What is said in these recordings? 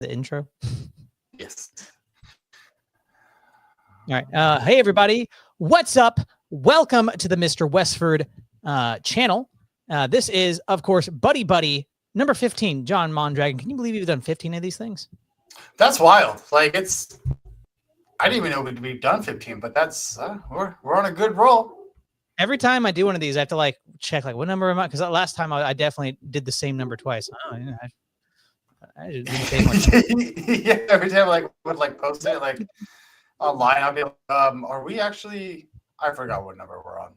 the intro. Yes. All right. Hey, everybody. What's up? Welcome to the Mr. Westford channel. This is, of course, Buddy Buddy number 15, John Mondragon. Can you believe you've done 15 of these things? That's wild. Like, I didn't even know we'd done 15, but that's, we're on a good roll. Every time I do one of these, I have to like check like what number am I? Because last time I definitely did the same number twice. Oh, yeah, I did the same one. Yeah, every time I would post it like online, I'd be like, are we actually? I forgot what number we're on.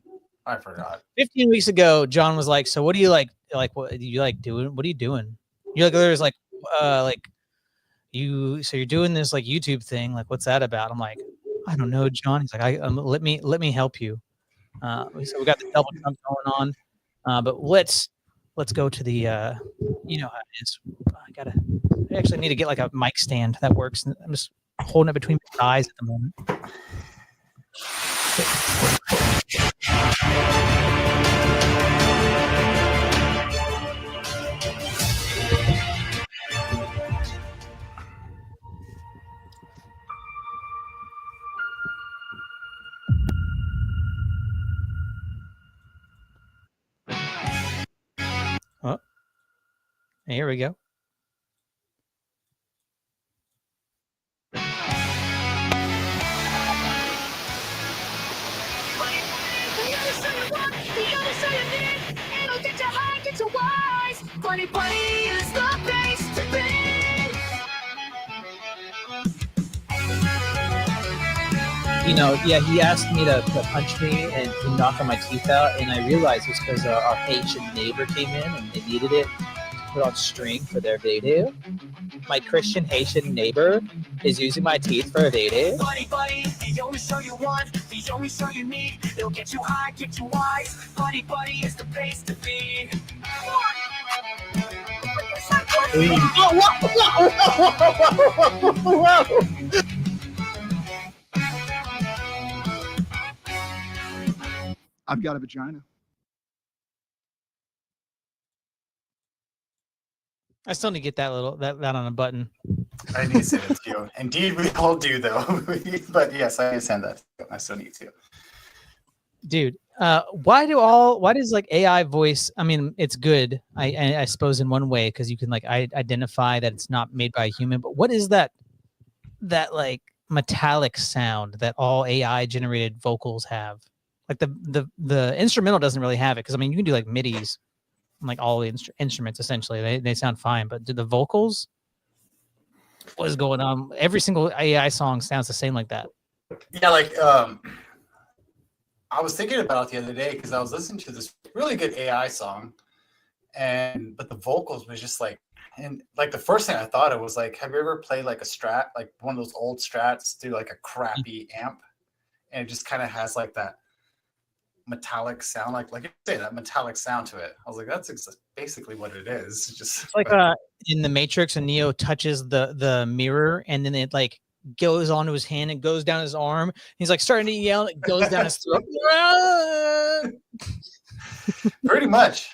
I forgot. 15 weeks ago, John was like, "So what do you like? Like, what do you like doing? What are you doing?" You're like, "There's like you. So you're doing this like YouTube thing. Like, what's that about?" I'm like, "I don't know, John." He's like, let me help you." So we got the double jump going on, but let's go to the you know how it is. I actually need to get like a mic stand that works. I'm just holding it between my thighs at the moment. Oh, here we go. Buddy Buddy is the place to be. You know, yeah, he asked me to punch me and to knock my teeth out, and I realized it's because our Haitian neighbor came in and they needed it to put on string for their video. My Christian Haitian neighbor is using my teeth for a video. Buddy Buddy, the only show you want, the only show you need. It'll get you high, get you wise. Buddy Buddy is the place to be. I've got a vagina. I still need to get that on a button. I need to send it to you. Indeed, we all do though. But yes, I send that. I still need to. Dude, why does like AI voice? I mean, it's good, I suppose in one way because you can like identify that it's not made by a human. But what is that like metallic sound that all AI generated vocals have? Like the instrumental doesn't really have it because I mean you can do like MIDIs, and, like all the instruments essentially they sound fine. But do the vocals? What is going on? Every single AI song sounds the same like that. Yeah, like I was thinking about it the other day because I was listening to this really good AI song, but the vocals was just like, and like the first thing I thought it was like, have you ever played like a Strat, like one of those old Strats through like a crappy amp, and it just kind of has like that metallic sound, like you say, that metallic sound to it. I was like, that's basically what it is. It's like in the Matrix, and Neo touches the mirror, and then it like goes onto his hand and goes down his arm. He's like starting to yell, and it goes down his throat. Pretty much.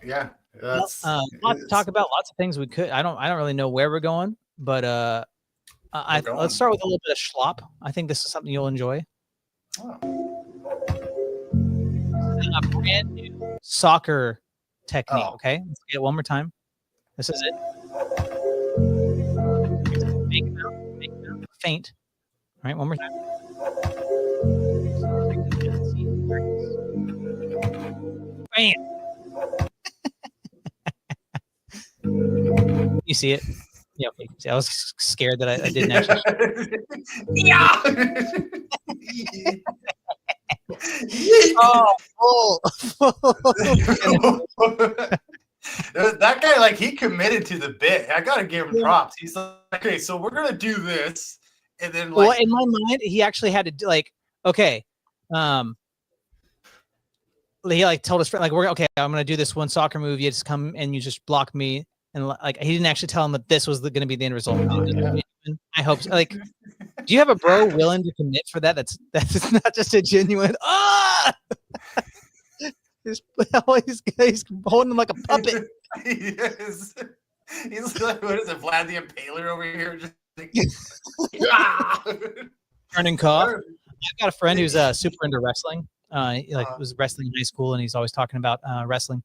Yeah. Lots to talk about, lots of things we could. I don't really know where we're going, but let's start with a little bit of schlop. I think this is something you'll enjoy. Oh. A brand new soccer technique. Okay, let's get it one more time. This is it. Make them faint. All right, one more time. Bam. You see it? Yeah. Okay. See, I was scared that I didn't actually. Yeah. Oh. That guy, like, he committed to the bit. I gotta give him props. He's like, okay, so we're gonna do this, and then like, well, in my mind, he actually had to do like, okay, he like told his friend like, we're okay. I'm gonna do this one soccer move. You just come and you just block me, and like he didn't actually tell him that this was going to be the end result. I hope so. Like, do you have a bro willing to commit for that? That's not just a genuine. He's holding him like a puppet. Yes. He's like, what is it, Vlad the Impaler over here? Just like, "Ah!" Turning cough. I've got a friend who's super into wrestling. He, like was wrestling in high school, and he's always talking about wrestling.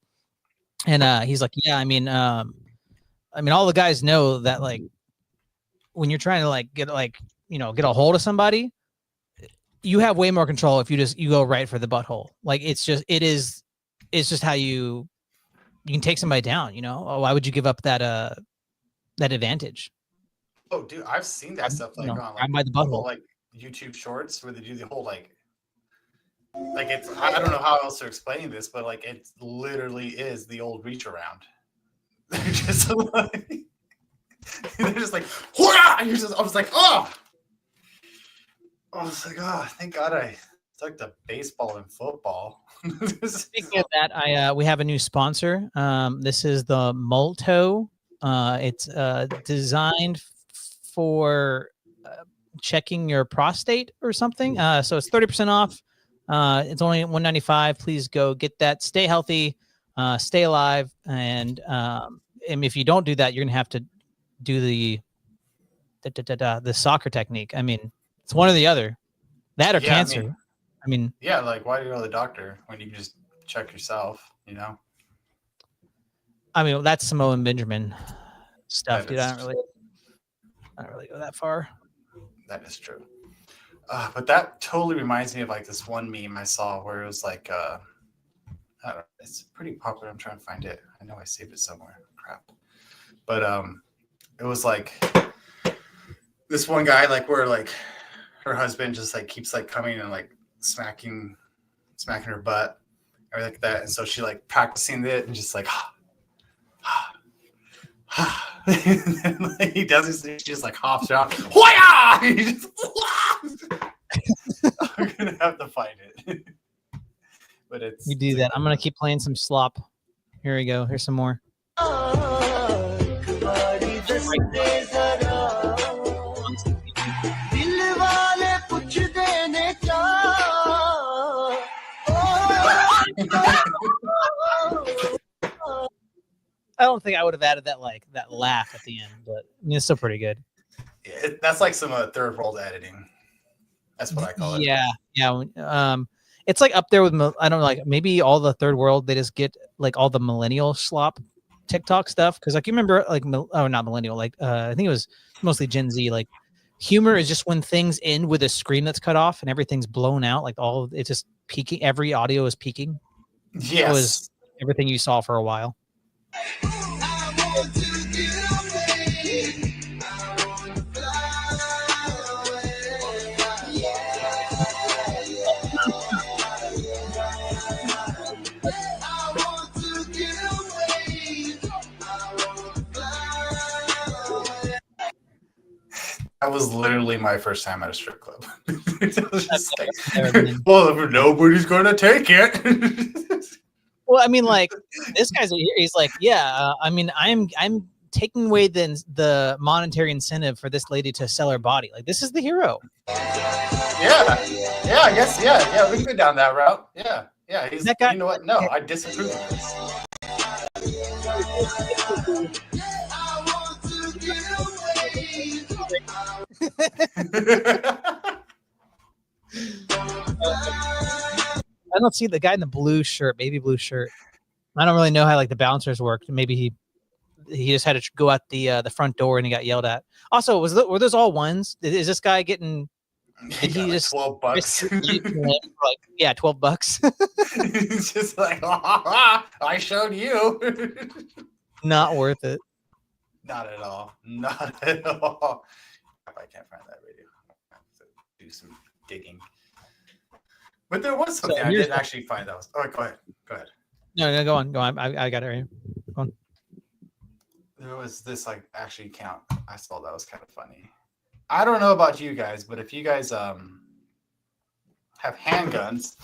And he's like, yeah, I mean, all the guys know that like when you're trying to like get like get a hold of somebody, you have way more control if you go right for the butthole. Like it's just how you can take somebody down. Why would you give up that advantage? Oh, dude, I've seen that stuff like on I'm by the butthole. like YouTube shorts where they do the whole like it's I don't know how else to explain this, but like it literally is the old reach around. They're just like Hurrah! And I was like, oh, thank God I stuck to baseball and football. Speaking of that, we have a new sponsor. This is the Multo. It's designed for checking your prostate or something. So it's 30% off. It's only $195. Please go get that. Stay healthy, stay alive, and if you don't do that, you're gonna have to do the soccer technique. I mean, it's one or the other, that or cancer. I mean, yeah, like why do you go to the doctor when you can just check yourself? I mean, that's Samoan Benjamin stuff, dude. I don't really go that far. That is true. But that totally reminds me of like this one meme I saw where it was like, I don't know, it's pretty popular. I'm trying to find it. I know I saved it somewhere. Crap. But it was like this one guy, like where like her husband just like keeps like coming and like smacking her butt or like that. And so she like practicing it and just like, and then, like, he does this, she just like hops out. He just, I'm gonna have to find it. But you do that. I'm gonna keep playing some slop. Here we go. Here's some more. I don't think I would have added that laugh at the end, but it's still pretty good. Yeah, that's like some third world editing. That's what I call it. Yeah. It's like up there with I don't know, like maybe all the third world they just get like all the millennial slop TikTok stuff because like you remember like not millennial like I think it was mostly Gen Z. Like humor is just when things end with a screen that's cut off and everything's blown out, like it's just peaking. Every audio is peaking. Yes, that was everything you saw for a while. That was literally my first time at a strip club. Just like, well, nobody's gonna take it. Well, I mean, like this he's like, yeah. I mean, I'm taking away the monetary incentive for this lady to sell her body. Like this is the hero. Yeah. I guess. Yeah. We can go down that route. Yeah. He's that guy. You know what? No, I disapprove of this. I don't see the guy in the blue shirt, baby blue shirt. I don't really know how like the bouncers worked. Maybe he just had to go out the front door and he got yelled at. Also, were those all ones? Is this guy getting? Did he just $12? Like, yeah, $12. He's just like, I showed you. Not worth it. Not at all. Not at all. I can't find that video. I have to do some digging. But there was something I didn't actually find out. Oh, go ahead. No, go on. I got it right here. Go on. There was this like actually count. I saw that was kind of funny. I don't know about you guys, but if you guys have handguns,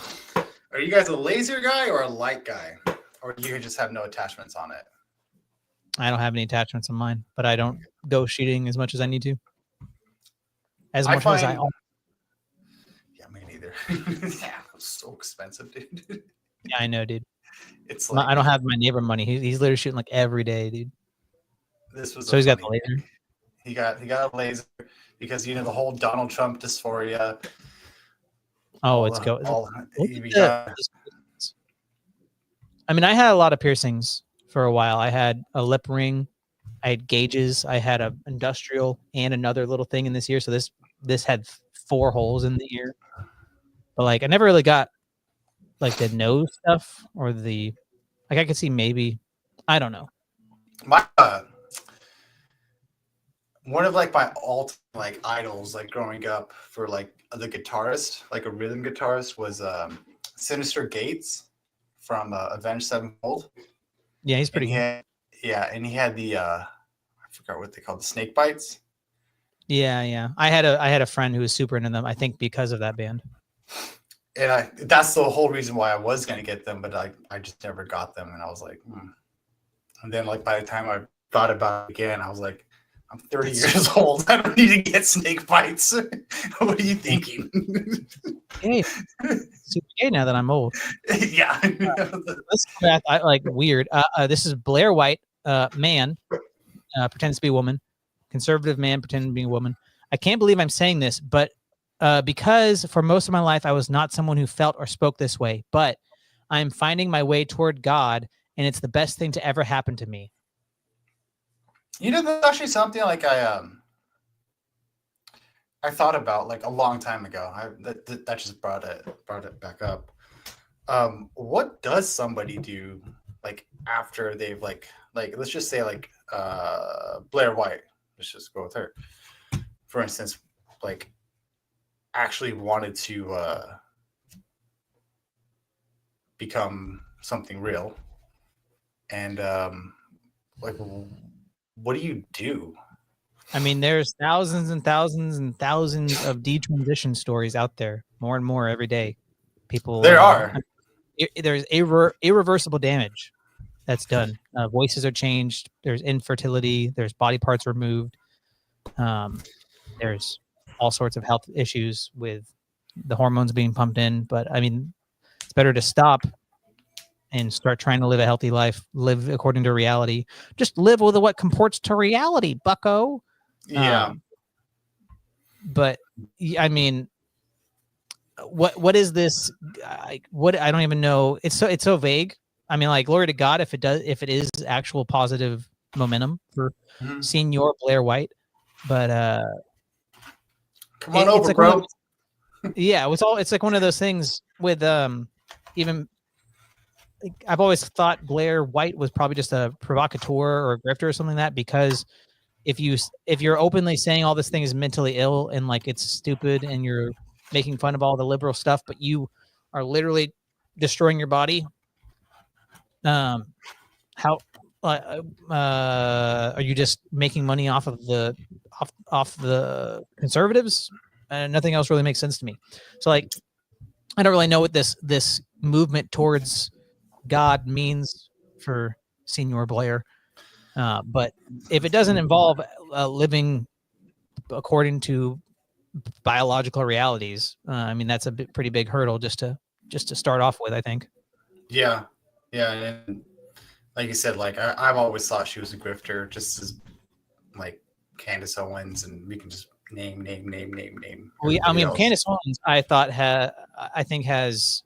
are you guys a laser guy or a light guy? Or do you just have no attachments on it? I don't have any attachments on mine, but I don't go shooting as much as I need to. As much as I own. Yeah, me neither. Yeah, it's so expensive, dude. Yeah, I know, dude. It's like I don't have my neighbor money. He's literally shooting like every day, dude. this was. So he's got the funny laser. He got a laser because the whole Donald Trump dysphoria. Oh, it's go. I mean, I had a lot of piercings for a while. I had a lip ring, I had gauges, I had a industrial and another little thing in this ear. So this had 4 holes in the ear. But like, I never really got like the nose stuff or the like. I could see maybe, I don't know. My one of like my all like idols like growing up for like the guitarist, like a rhythm guitarist, was Sinister Gates from Avenged Sevenfold. Yeah, he's pretty good. And he had the I forgot what they called, the snake bites. Yeah. I had a friend who was super into them. I think because of that band. And that's the whole reason why I was gonna get them, but I just never got them, and I was like, And then like by the time I thought about it again, I was like, I'm 30 years old. I don't need to get snake bites. What are you thinking? Hey, super gay now that I'm old. Yeah. Let's go back. I like weird. This is Blair White, man, pretends to be a woman, conservative man pretending to be a woman. I can't believe I'm saying this, but because for most of my life I was not someone who felt or spoke this way, but I'm finding my way toward God, and it's the best thing to ever happen to me. You know, that's actually something like I thought about like a long time ago. That just brought it back up. What does somebody do like after they've like let's just say like Blair White, let's just go with her, for instance, like actually wanted to become something real, and like what do you do? I mean, there's thousands and thousands and thousands of detransition stories out there, more and more every day. People, there's irreversible damage that's done. Voices are changed. There's infertility. There's body parts removed. There's all sorts of health issues with the hormones being pumped in. But I mean, it's better to stop and start trying to live a healthy life, live according to reality. Just live with what comports to reality, bucko. Yeah. But I mean, what is this? What I don't even know. It's so vague. I mean, like, glory to God if it is actual positive momentum for Senior Blair White. But come on over, like bro. Yeah, it's like one of those things with even. I've always thought Blair White was probably just a provocateur or a grifter or something like that, because if you're openly saying all this thing is mentally ill and like it's stupid and you're making fun of all the liberal stuff, but you are literally destroying your body, how are you just making money off of the conservatives? And nothing else really makes sense to me. So like, I don't really know what this movement towards God means for Senior Blair, but if it doesn't involve living according to biological realities, I mean, that's a pretty big hurdle just to start off with, I think. Yeah, and like you said, like I've always thought she was a grifter, just as like Candace Owens, and we can just name. Well, I mean, Candace Owens, I thought I think has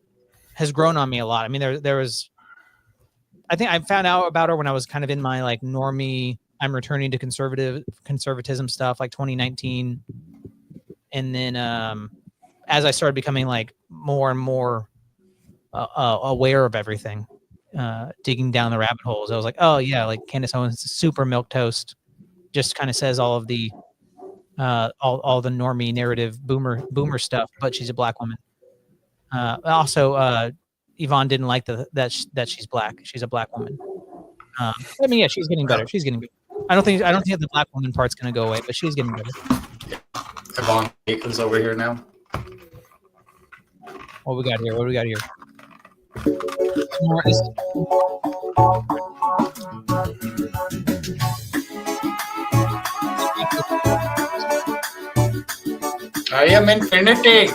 grown on me a lot. I mean, there was, I think I found out about her when I was kind of in my like normie, I'm returning to conservatism stuff, like 2019. And then as I started becoming like more and more aware of everything, digging down the rabbit holes, I was like, oh yeah, like Candace Owens, super milquetoast, just kind of says all of the all the normie narrative boomer stuff, but she's a black woman. Also, Yvonne didn't like that she's black. She's a black woman. I mean, yeah, she's getting better. She's getting better. I don't think the black woman part's gonna go away, but she's getting better. Yvonne is over here now. What we got here? I am infinity.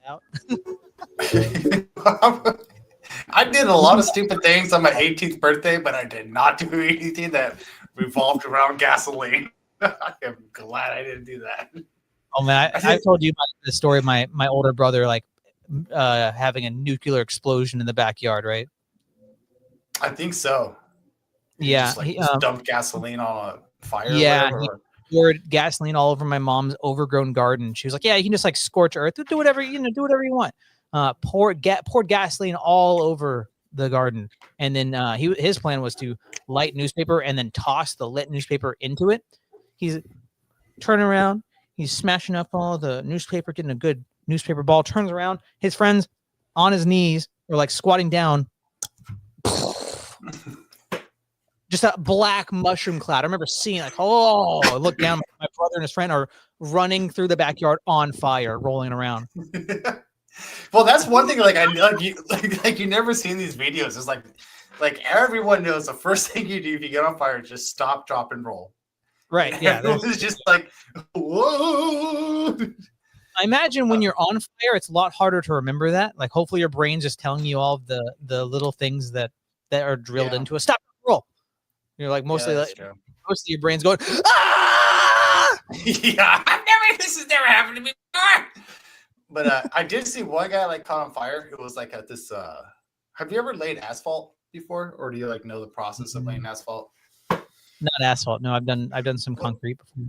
Out. I did a lot of stupid things on my 18th birthday, but I did not do anything that revolved around gasoline. I am glad I didn't do that. Oh man, I told you about the story of my older brother like having a nuclear explosion in the backyard, right? I think so. He Yeah, just, like, he, just dumped gasoline on a fire. yeah, or whatever, he or- poured gasoline all over my mom's overgrown garden. She was like, "Yeah, you can just like scorch earth, do whatever do whatever you want." Poured gasoline all over the garden, and then his plan was to light newspaper and then toss the lit newspaper into it. He's turning around, he's smashing up all the newspaper, getting a good newspaper ball. Turns around, his friends on his knees or like squatting down. Just a black mushroom cloud. I remember seeing like, oh, I look down. My brother and his friend are running through the backyard on fire, rolling around. Well, that's one thing. Like you never seen these videos. It's like everyone knows the first thing you do if you get on fire is just stop, drop, and roll. Right? Yeah. It was just like, whoa. I imagine when you're on fire, it's a lot harder to remember that. Like, hopefully, your brain's just telling you all of the little things that are drilled into a stop, roll. You're like mostly most of your brain's going, ah! Yeah, this has never happened to me before. But I did see one guy like caught on fire. It was like at this. Have you ever laid asphalt before, or do you like know the process of laying asphalt? Not asphalt. No, I've done some concrete before.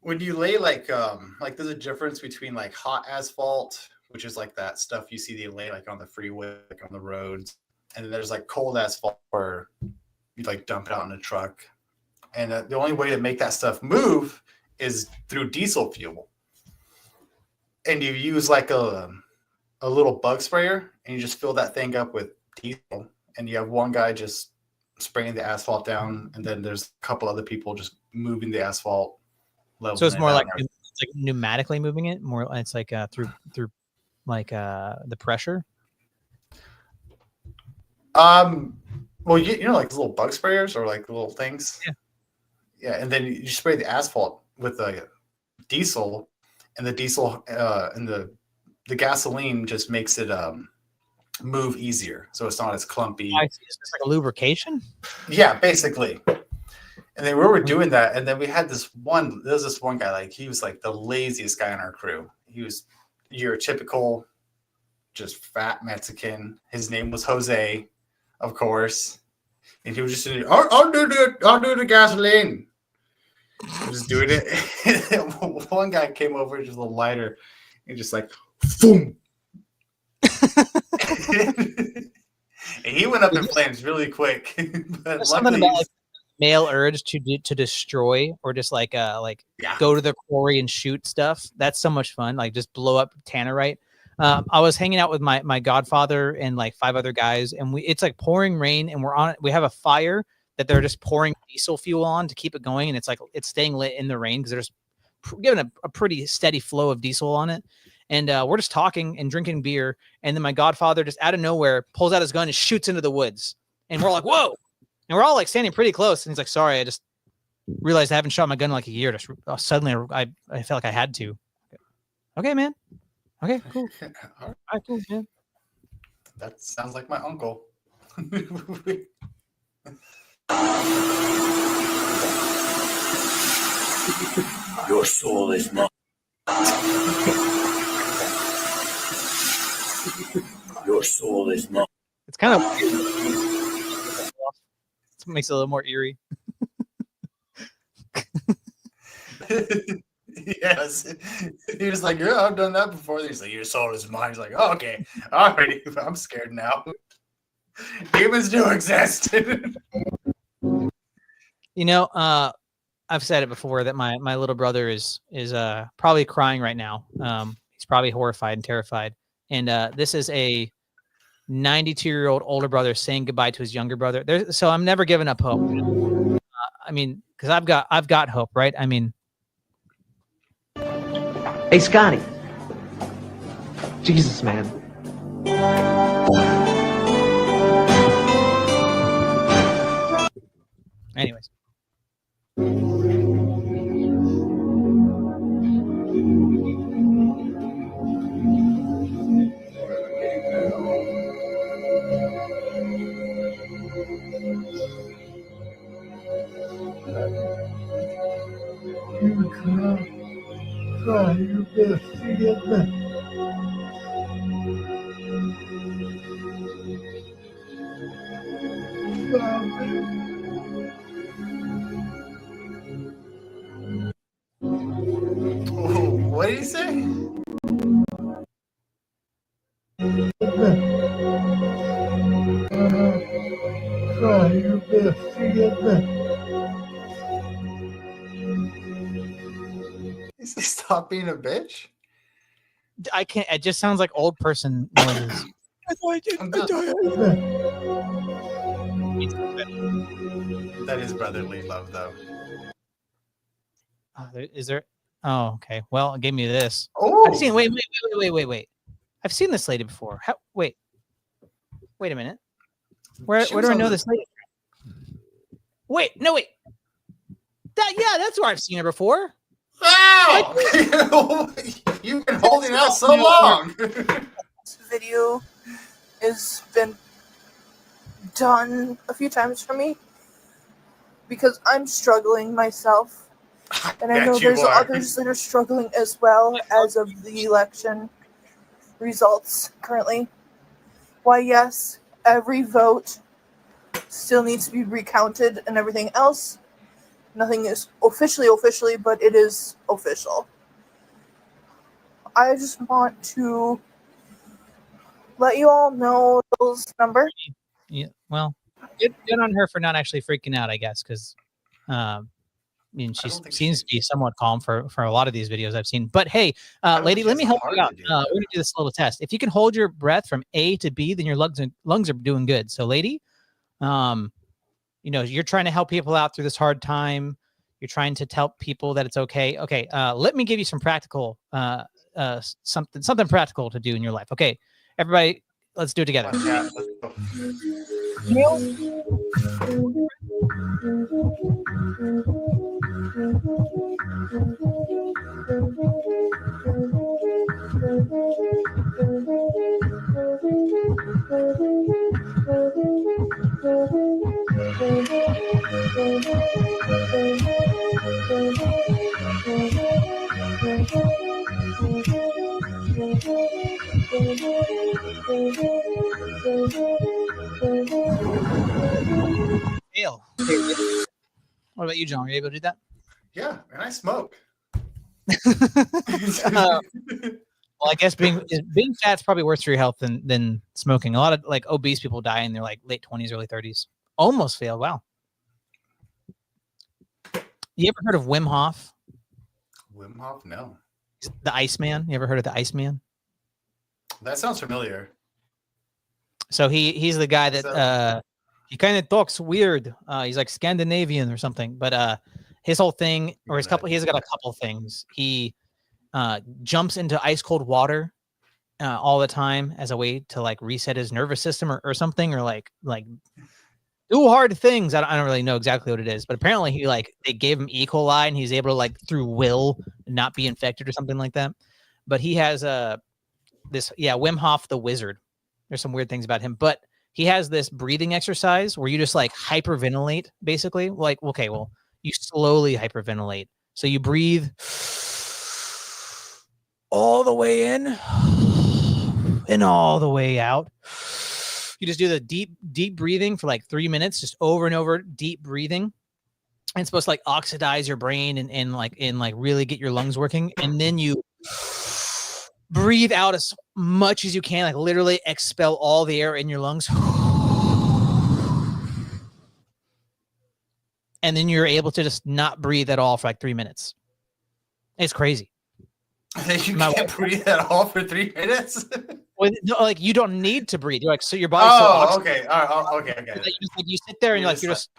When you lay like there's a difference between like hot asphalt, which is like that stuff you see they lay like on the freeway, like on the roads, and then there's like cold asphalt where you like dump it out in a truck, and the only way to make that stuff move is through diesel fuel. And you use like a little bug sprayer, and you just fill that thing up with diesel, and you have one guy just spraying the asphalt down, and then there's a couple other people just moving the asphalt. So it's more like pneumatically moving it. More, it's like through like the pressure. Well, you know, like little bug sprayers or like little things. Yeah, and then you spray the asphalt with the diesel, and the diesel and the gasoline just makes it move easier, so it's not as clumpy. It's just like a lubrication. Yeah, basically. And then we were doing that, and then we had this one. There was this one guy, like he was like the laziest guy in our crew. He was your typical, just fat Mexican. His name was Jose, of course, and he was just saying, I'll do the gasoline. Just doing it. One guy came over just a lighter and just like, boom. And he went up in flames really quick. But there's something about like male urge to destroy or just like go to the quarry and shoot stuff. That's so much fun. Like just blow up tannerite. I was hanging out with my godfather and like 5 other guys, and it's like pouring rain, and we have a fire that they're just pouring diesel fuel on to keep it going, and it's like it's staying lit in the rain because they're just giving a pretty steady flow of diesel on it. And we're just talking and drinking beer, and then my godfather just out of nowhere pulls out his gun and shoots into the woods, and we're like, whoa. And we're all like standing pretty close, and he's like, sorry, I just realized I haven't shot my gun in like a year. Just suddenly I felt like I had to. Okay, man. Okay, cool. All right, cool, man. That sounds like my uncle. Your soul is mine. Your soul is mine. It's kind of weird. It makes it a little more eerie. Yes. He was like, yeah, I've done that before. He's like, your soul is mine. He's like, oh, okay. All right. I'm scared now. Demons do exist. You know, I've said it before that my little brother is probably crying right now. He's probably horrified and terrified. And this is a 92-year-old older brother saying goodbye to his younger brother. So I'm never giving up hope. I mean, because I've got hope, right? I mean, Hey, Scotty. Jesus, man. Anyways. Try your best to get better. What did he say? Try your best to get better. He said, "Stop being a bitch." I can't. It just sounds like old person noises. I'm just- That is brotherly love, though. Is there? Oh, okay. Well, it gave me this. Oh, I've seen. Wait. I've seen this lady before. Wait a minute. Where She do was I on know the- this lady? Wait. That's where I've seen her before. Wow! You've been holding out so long. This video has been done a few times for me because I'm struggling myself, and I Bet know you there's are. others that are struggling as well as of the election results currently. Why, yes, every vote still needs to be recounted and everything else. Nothing is officially, but it is official. I just want to let you all know those numbers. Yeah. Well, good on her for not actually freaking out, I guess, because I mean, she don't think seems she- to be somewhat calm for a lot of these videos I've seen. But hey, don't lady, think let she me has help the you out. heart to do that. We're gonna do this little test. If you can hold your breath from A to B, then your lungs are doing good. So, lady, you're trying to help people out through this hard time. You're trying to tell people that it's okay. Okay, let me give you some practical, something practical to do in your life. Okay, everybody, let's do it together. Yeah, let's go. Fail. What about you, John? Are you able to do that? Yeah, and I smoke. Well, I guess being fat's probably worse for your health than smoking. A lot of like obese people die in their like late 20s, early 30s. Almost failed. Wow. You ever heard of Wim Hof, Wim Hof? No. the Iceman? You ever heard of the Iceman? That sounds familiar. So he's the guy that So- he kind of talks weird. He's like Scandinavian or something. But his whole thing, or his couple, he's got a couple things. He jumps into ice cold water all the time as a way to like reset his nervous system or something, or like do hard things. I don't really know exactly what it is, but apparently they gave him E. coli and he's able to like through will not be infected or something like that. But he has Wim Hof the Wizard. There's some weird things about him, but he has this breathing exercise where you just like hyperventilate, basically. Like, okay, well, you slowly hyperventilate. So you breathe all the way in and all the way out. You just do the deep breathing for like 3 minutes, just over and over, deep breathing. And it's supposed to like oxidize your brain and really get your lungs working. And then you breathe out as much as you can, like literally expel all the air in your lungs. And then you're able to just not breathe at all for like 3 minutes. It's crazy. You My can't breathe at all for 3 minutes? Well, no, like you don't need to breathe. You're like, so your body's so oxidated okay. All right. Okay. that you sit there and you're just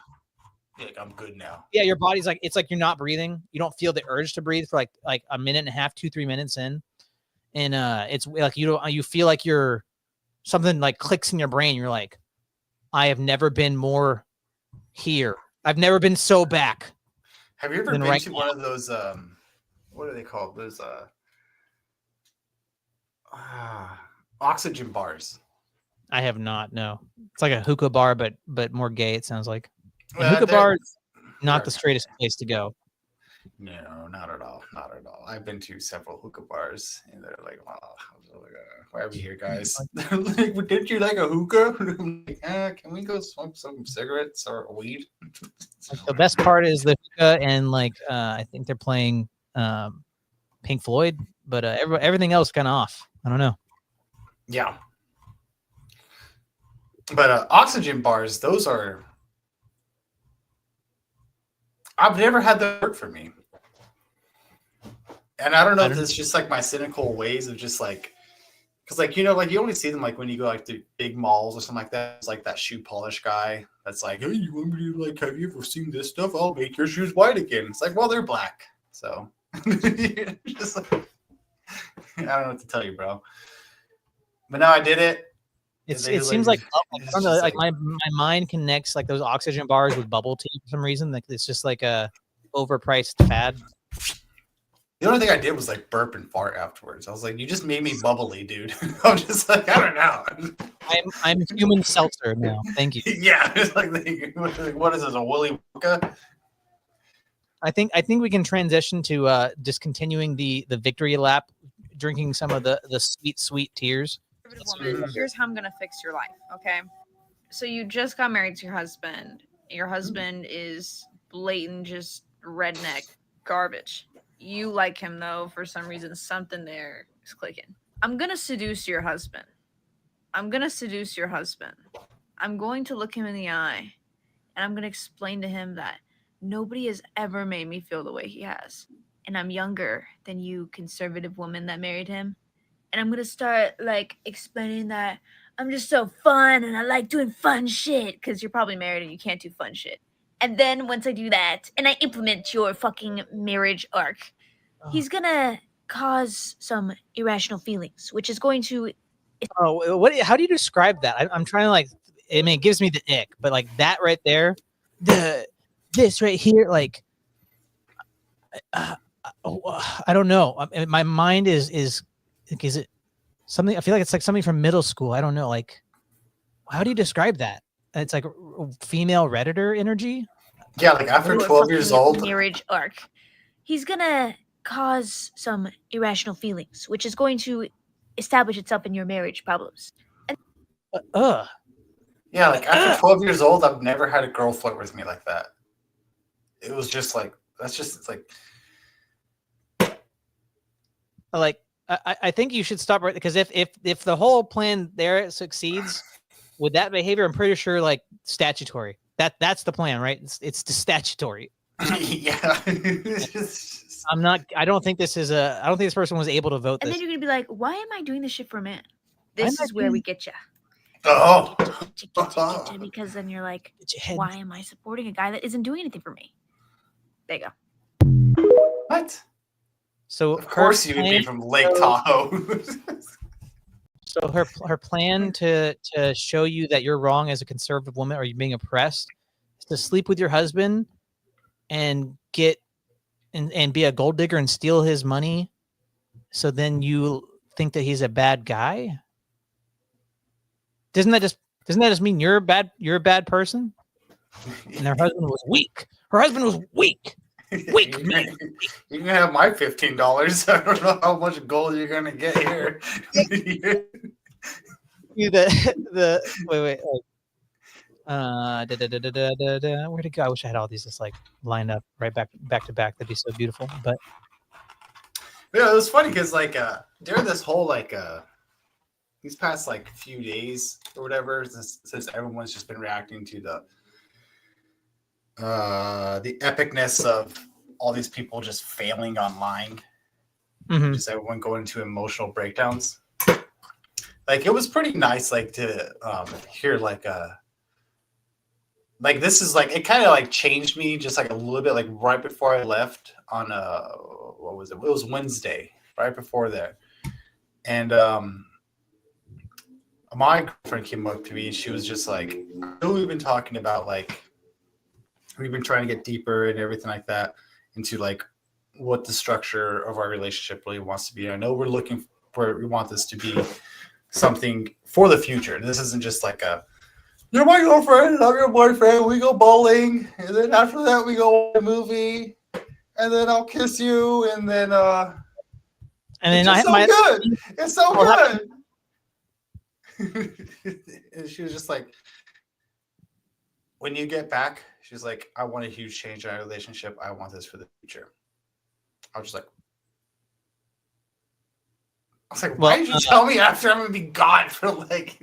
I'm good now. yeah, your body's like, it's like you're not breathing. You don't feel the urge to breathe for like a minute and a half, 2-3 minutes in. and it's like you feel like you're something like clicks in your brain. You're like, I have never been more here. I've never been so back. Have you ever Then been right to one of those what are they called? Those oxygen bars. I have not. No, it's like a hookah bar, but more gay. It sounds like. And Well, hookah they're- bar is not they're- the straightest place to go. No, not at all. Not at all. I've been to several hookah bars, and they're like, "Wow, why are we here, guys?" They're like, well, "Didn't you like a hookah?" I'm like, can we go smoke some cigarettes or weed? Like, the best part is the hookah, and like I think they're playing Pink Floyd, but everything else kind of off. I don't know. Yeah. But oxygen bars, those are. I've never had that work for me. And I don't know if it's just like my cynical ways of just like, because like, you know, like you only see them like when you go like to big malls or something like that. It's like that shoe polish guy that's like, hey, you want me to like, have you ever seen this stuff? I'll make your shoes white again. It's like, well, they're black. So just like, I don't know what to tell you, bro. But now I did it. It They, seems like- like I it's don't know, just like like- my mind connects like those oxygen bars with bubble tea for some reason. Like it's just like a overpriced fad. The only thing I did was like burp and fart afterwards. I was like, you just made me bubbly, dude. I'm just like, I don't know. I'm human seltzer now. Thank you. Yeah, it's like, what is this, a Willy Wonka? I think we can transition to discontinuing the victory lap, drinking some of the sweet tears. Woman, here's how I'm gonna fix your life. Okay, so you just got married to your husband. Your husband is blatant, just redneck garbage. You like him though, for some reason, something there is clicking. I'm gonna seduce your husband. I'm going to look him in the eye, and I'm gonna explain to him that nobody has ever made me feel the way he has, and I'm younger than you, conservative woman that married him. And I'm gonna start like explaining that I'm just so fun and I like doing fun shit, because you're probably married and you can't do fun shit. And then once I do that and I implement your fucking marriage arc, he's gonna cause some irrational feelings, which is going to. Oh, what? How do you describe that? I'm trying to like. I mean, it gives me the ick, but like that right there, this right here, like, I don't know. My mind is like, is it something? I feel like it's like something from middle school. I don't know. Like, how do you describe that? It's like female Redditor energy. Yeah, like after your 12 years fucking old. marriage arc, he's gonna cause some irrational feelings, which is going to establish itself in your marriage problems. Yeah, like after 12 years old, I've never had a girl flirt with me like that. It was just like, that's just, it's like, Like, I think you should stop right, because if the whole plan there succeeds with that behavior, I'm pretty sure like statutory. That's the plan, right? It's the statutory. yeah. It's just- I don't think this person was able to vote And this. then you're gonna be like, why am I doing this shit for a man? Why This am I is where we doing- get you. oh. Because then you're like, Get your head- why am I supporting a guy that isn't doing anything for me? There you go. What? So Of course you would be from Lake Tahoe. So her plan to show you that you're wrong as a conservative woman, or you're being oppressed, is to sleep with your husband and get and be a gold digger and steal his money, so then you think that he's a bad guy. Doesn't that just mean you're a bad person? And her husband was weak. Her husband was weak. Weak you man. can have my $15. I don't know how much gold you're gonna get here. Wait. Where'd it go? I wish I had all these just like lined up right back to back. That'd be so beautiful. But Yeah, it was funny because like during this whole like these past like few days or whatever, since everyone's just been reacting to the epicness of all these people just failing online, mhm. just everyone going into emotional breakdowns. Like it was pretty nice, like to hear like this is like it kind of like changed me just like a little bit, like right before I left on what was it? It was Wednesday, right before there. And my girlfriend came up to me and she was just like, I know we've been talking about like we've been trying to get deeper and everything like that into like what the structure of our relationship really wants to be. I know we're looking for, we want this to be something for the future. This isn't just like a, you're my girlfriend and I'm your boyfriend. We go bowling, and then after that we go watch a movie, and then I'll kiss you, and then And then it's I so good. It's so Well, good. And she was just like, when you get back, she's like, I want a huge change in our relationship. I want this for the future. I was just like, why did you tell me after I'm gonna be gone for like?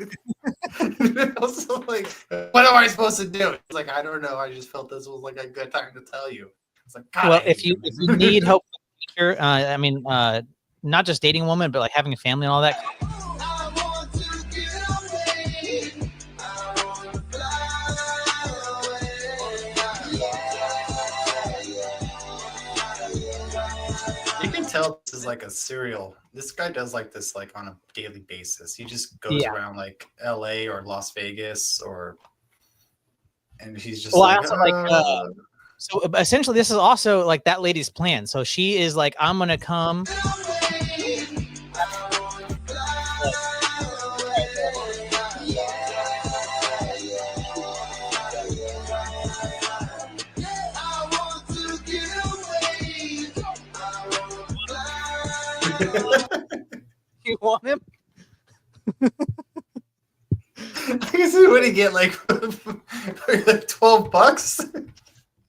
I was like, what am I supposed to do? It's like, I don't know. I just felt this was like a good time to tell you. It's like, God, well, if you need help in the future, I mean, not just dating a woman, but like having a family and all that. you can tell this is like a serial. This guy does like this like on a daily basis. He just goes around like LA or Las Vegas and he's just Well, I like, also like. So essentially, this is also like that lady's plan. So she is like, I'm gonna come. You want him? I guess what do you get like, like $12?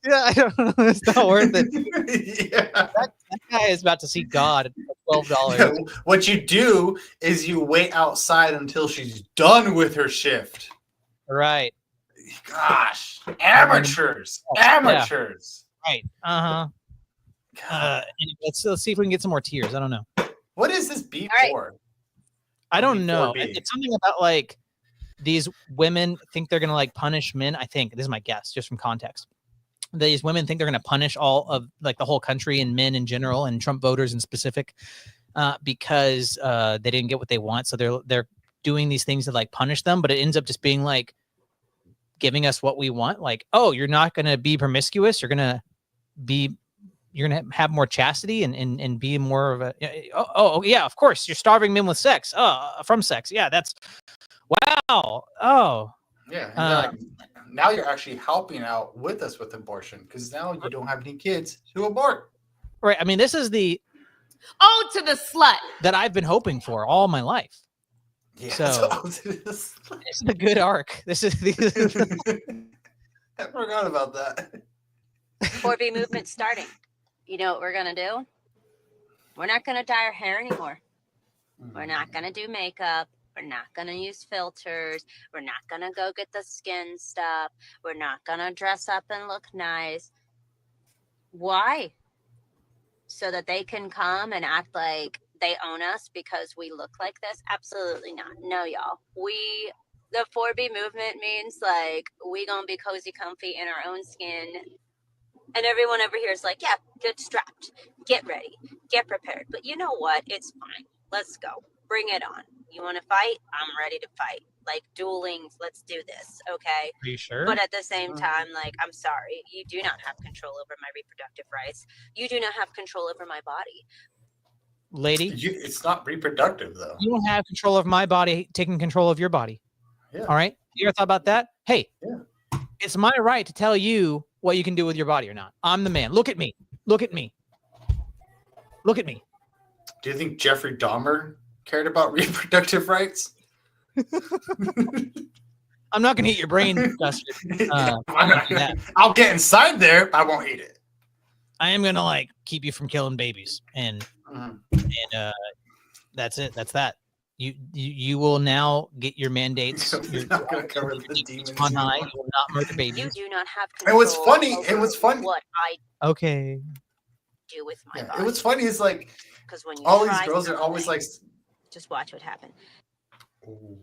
Yeah, I don't know. It's not worth it. Yeah. That guy is about to see God for $12. What you do is you wait outside until she's done with her shift. Right. Gosh, amateurs. Right. Let's see if we can get some more tears. I don't know. What is this beat All right. for? I don't know. 4B. It's something about like these women think they're gonna like punish men. I think this is my guess, just from context. These women think they're gonna punish all of like the whole country and men in general and Trump voters in specific, because they didn't get what they want. So they're doing these things to like punish them, but it ends up just being like giving us what we want. Like, oh, you're not gonna be promiscuous. You're gonna have more chastity and be more of a oh yeah, of course, you're starving men with sex from sex. Yeah, that's wow. Yeah, and like, now you're actually helping out with us with abortion because now you don't have any kids to abort. Right. I mean, this is the Oh, to the slut. that I've been hoping for all my life. Yeah, So this is a good arc. This is I forgot about that. 4B movement starting. You know what we're going to do? We're not going to dye our hair anymore. We're not going to do makeup. We're not going to use filters. We're not going to go get the skin stuff. We're not going to dress up and look nice. Why? So that they can come and act like they own us because we look like this? Absolutely not. No, y'all. The 4B movement means like we going to be cozy, comfy in our own skin. And everyone over here is like, yeah, get strapped, get ready, get prepared. But you know what? It's fine. Let's go. Bring it on. You want to fight? I'm ready to fight. Like dueling, let's do this, okay? Are you sure? But at the same time, like, I'm sorry. You do not have control over my reproductive rights. You do not have control over my body. Lady, It's not reproductive, though. you don't have control of my body taking control of your body. Yeah. All right? You ever thought about that? Hey, Yeah. It's my right to tell you what you can do with your body or not. I'm the man. Look at me. Look at me. Look at me. Do you think Jeffrey Dahmer cared about reproductive rights? I'm not gonna eat your brain, Dustin. I'll get inside there, but I won't eat it. I am gonna like keep you from killing babies, and that's it. That's that. You will now get your mandates. You're not gonna cover the demons on high. anymore. You will not murder You babies. do not have And control. what's funny- and over what's funny- what I Okay. do with my Yeah. body. And what's funny is like Because when you all these try girls are always like, something, just watch what happens. "Ooh,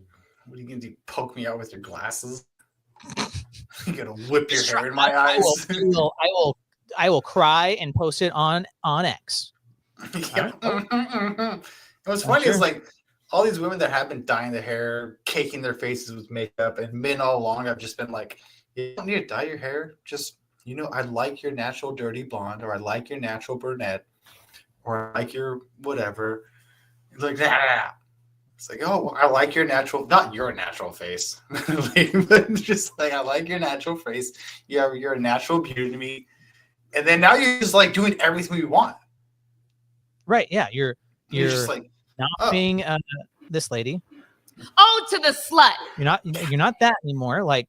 what are you gonna do? Poke me out with your glasses? You're gonna whip your hair in my eyes?" I will cry and post it on X. Yeah. what's I'm funny is sure. like all these women that have been dyeing their hair, caking their faces with makeup, and men all along have just been like, you don't need to dye your hair. Just, I like your natural dirty blonde, or I like your natural brunette, or I like your whatever. It's like, nah. It's like, oh, I like your natural, not your natural face, but just like, I like your natural face. You're a natural beauty to me. And then now you're just like doing everything we want. Right. Yeah. You're just like, not oh. being this lady. Oh, to the slut. You're not that anymore. Like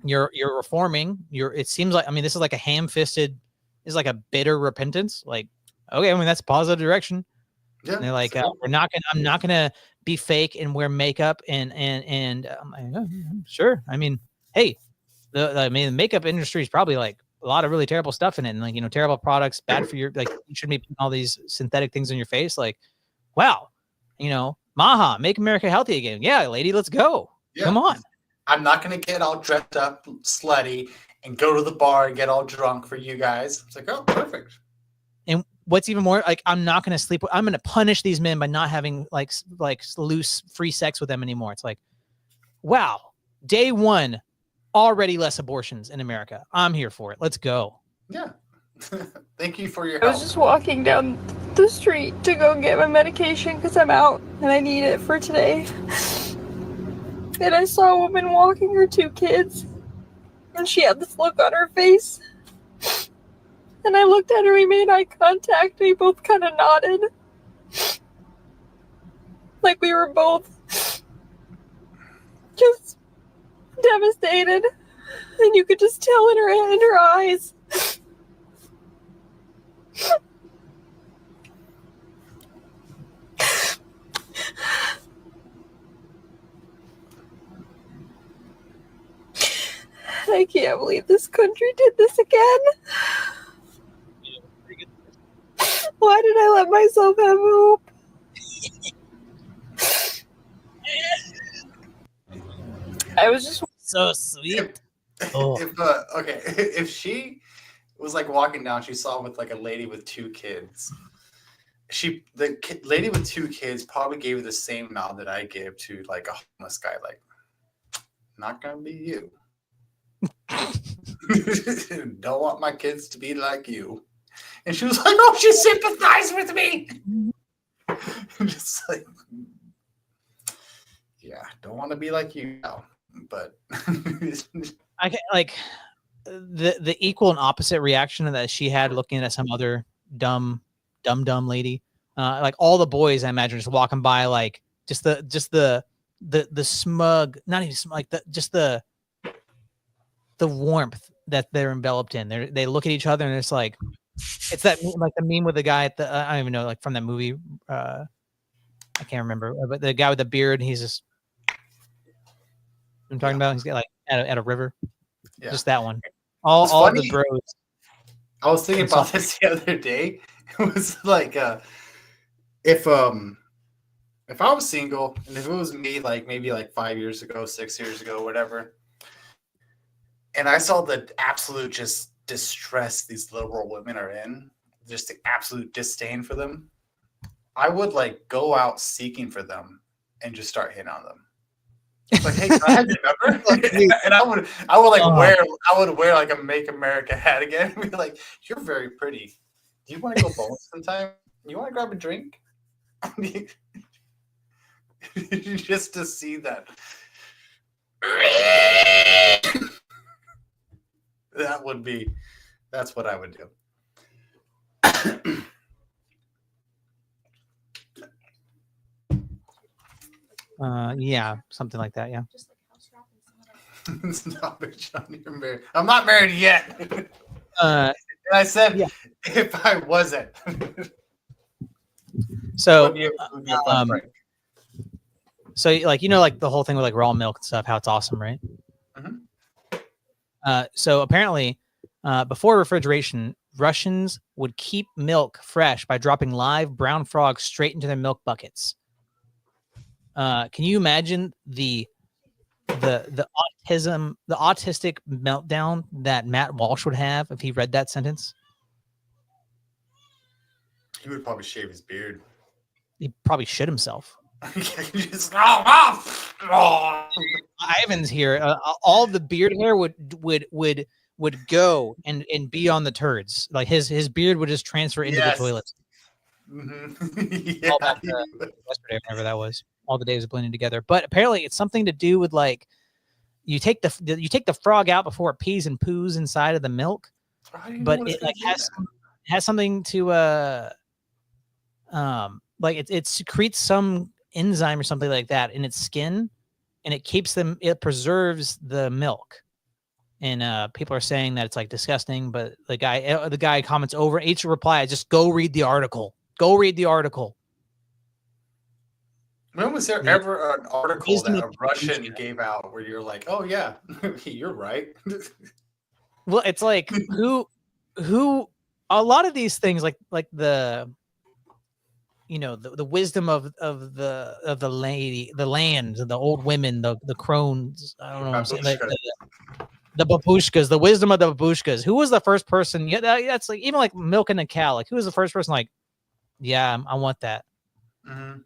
you're reforming. It seems like, I mean, this is like a ham-fisted, is like a bitter repentance. Like, okay, I mean, that's a positive direction. Yeah. And they're like, I'm not gonna be fake and wear makeup and I'm like, oh, sure. I mean, hey, the makeup industry is probably like a lot of really terrible stuff in it, and like, terrible products, bad for your, like, you shouldn't be putting all these synthetic things on your face. Like, wow, Maha, make America healthy again. Yeah, lady, let's go. Yeah. Come on. I'm not gonna get all dressed up, slutty, and go to the bar and get all drunk for you guys. It's like, oh, perfect. And what's even more, like, I'm not gonna sleep. I'm gonna punish these men by not having like loose free sex with them anymore. It's like, wow, day one, already less abortions in America. I'm here for it. Let's go. Yeah. Thank you for your I help. was just walking down the street to go get my medication because I'm out and I need it for today. And I saw a woman walking her 2 kids, and she had this look on her face. And I looked at her, we made eye contact, we both kind of nodded. Like we were both just devastated. And you could just tell in her eyes. I can't believe this country did this again. Why did I let myself have hope? I was just so sweet. Oh. If she was like walking down, she saw with like a lady with 2 kids. Lady with 2 kids probably gave her the same nod that I gave to like a homeless guy, like, not gonna be you. Don't want my kids to be like you. And she was like, oh, she sympathized with me. Just like, yeah, don't want to be like you now. But I can, like, the equal and opposite reaction that she had looking at some other dumb lady. Like all the boys, I imagine, just walking by, like just the smug, not even smug, like the warmth that they're enveloped in. They look at each other and it's like, it's that, like the meme with the guy at the I don't even know, like from that movie. I can't remember, but the guy with the beard, he's just, I'm talking about. He's got like at a river. Yeah. Just that one. All the bros. I was thinking about this the other day. It was like, if I was single and if it was me, like maybe like 5 years ago, 6 years ago, whatever, and I saw the absolute just distress these liberal women are in, just the absolute disdain for them, I would like go out seeking for them and just start hitting on them. Like, hey, can I have your number? And I would like wear like a Make America hat again and be like, you're very pretty. Do you want to go bowling sometime? You want to grab a drink? Just to see that. That's what I would do. Yeah, something like that. Yeah. Stop it, John. You're married. I'm not married yet. And I said, yeah, if I wasn't. So, so like, like the whole thing with like raw milk and stuff, how it's awesome, right? Mm-hmm. So apparently, before refrigeration, Russians would keep milk fresh by dropping live brown frogs straight into their milk buckets. Can you imagine the autistic meltdown that Matt Walsh would have if he read that sentence? He would probably shave his beard. he probably shit himself. Just, oh. Ivan's here. All the beard hair would go and be on the turds. Like his beard would just transfer into the toilet. Mm-hmm. All back to yesterday, whenever that was. All the days are blending together. But apparently, it's something to do with like you take the frog out before it pees and poos inside of the milk. But it like has something to like it secretes some enzyme or something like that in its skin, and it preserves the milk. And people are saying that it's like disgusting, but the guy comments over each reply, just go read the article. Go read the article. When was there ever an article that a Russian gave out where you're like, oh yeah, you're right? Well, it's like who a lot of these things like the the wisdom of the land, the old women, the crones, I don't know what I'm saying, like the babushkas, the wisdom of the babushkas. Who was the first person? Yeah, that's like even like milking a cow. Like who was the first person? Like, yeah, I want that. Mm-hmm.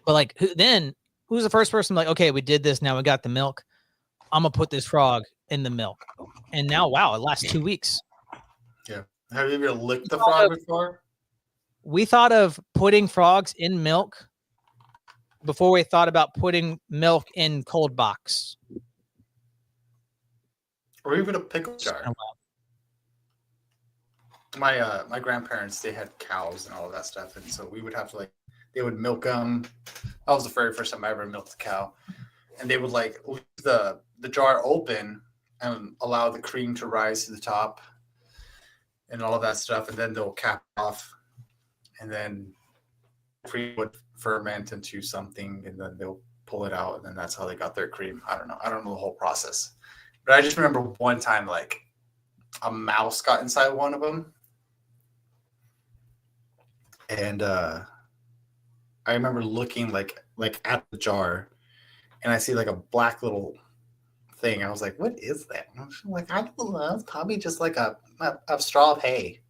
But like who's the first person? Like, okay, we did this. Now we got the milk. I'm gonna put this frog in the milk. And now, wow, it lasts 2 weeks. Yeah. Have you ever licked the frog before? We thought of putting frogs in milk before we thought about putting milk in cold box. Or even a pickle jar. My grandparents, they had cows and all of that stuff, and so we would have to they would milk them. That was the very first time I ever milked a cow, and they would leave the jar open and allow the cream to rise to the top and all of that stuff, and then they'll cap it off, and then cream would ferment into something, and then they'll pull it out, and then that's how they got their cream. I don't know the whole process, but I just remember one time a mouse got inside one of them, and I remember looking like at the jar, and I see a black little thing. I was like, "What is that?" And I'm like, "I don't know. It's probably just like a straw of hay."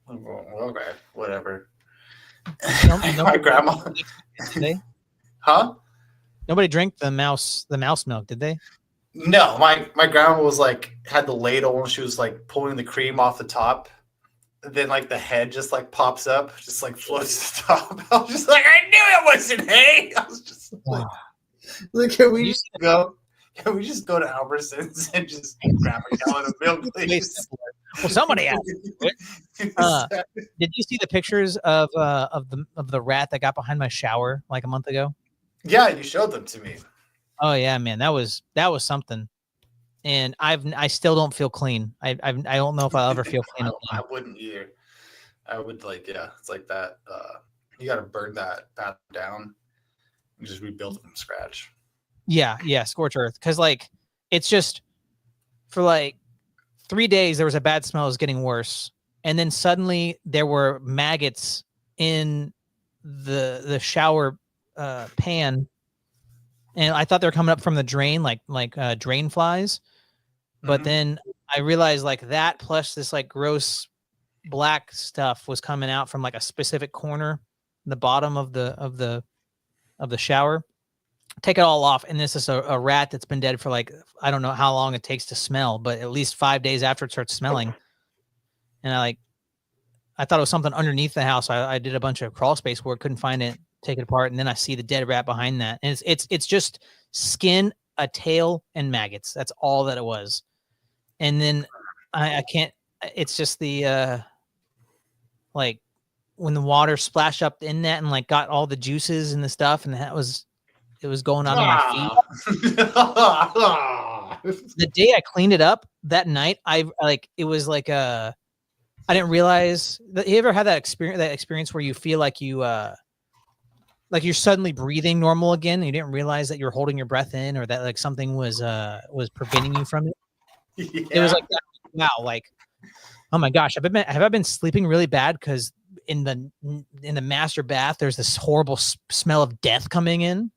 Okay, whatever. My grandma. Huh? Nobody drank the mouse milk, did they? No, my grandma was had the ladle and she was pulling the cream off the top. And then the head just pops up, just floats to the top. I was just like, I knew it wasn't hay. I was just can we just go? Can we just go to Albertsons and just grab a gallon of milk, please? Well, somebody asked. Did you see the pictures of the rat that got behind my shower a month ago? Yeah, you showed them to me. Oh yeah, man, that was something. And I still don't feel clean. I don't know if I'll ever feel clean. I wouldn't either. I would it's like that. You got to burn that down and just rebuild it from scratch. Yeah, scorch earth. Because it's just for 3 days there was a bad smell. It was getting worse, and then suddenly there were maggots in the shower pan, and I thought they were coming up from the drain, like drain flies. But then I realized that plus this gross black stuff was coming out from a specific corner, the bottom of the shower. Take it all off, and this is a rat that's been dead for I don't know how long it takes to smell, but at least 5 days after it starts smelling. And I thought it was something underneath the house. I did a bunch of crawl space work, couldn't find it, take it apart, and then I see the dead rat behind that, and it's just skin, a tail, and maggots. That's all that it was. And then I can't. It's just the when the water splashed up in that and got all the juices and the stuff, and it was going on my feet. The day I cleaned it up that night, it was I didn't realize that. You ever had that experience where you feel like you're suddenly breathing normal again, and you didn't realize that you were holding your breath in, or that something was preventing you from it? Yeah. It was wow, oh my gosh, have I been sleeping really bad? Because in the master bath, there's this horrible smell of death coming in.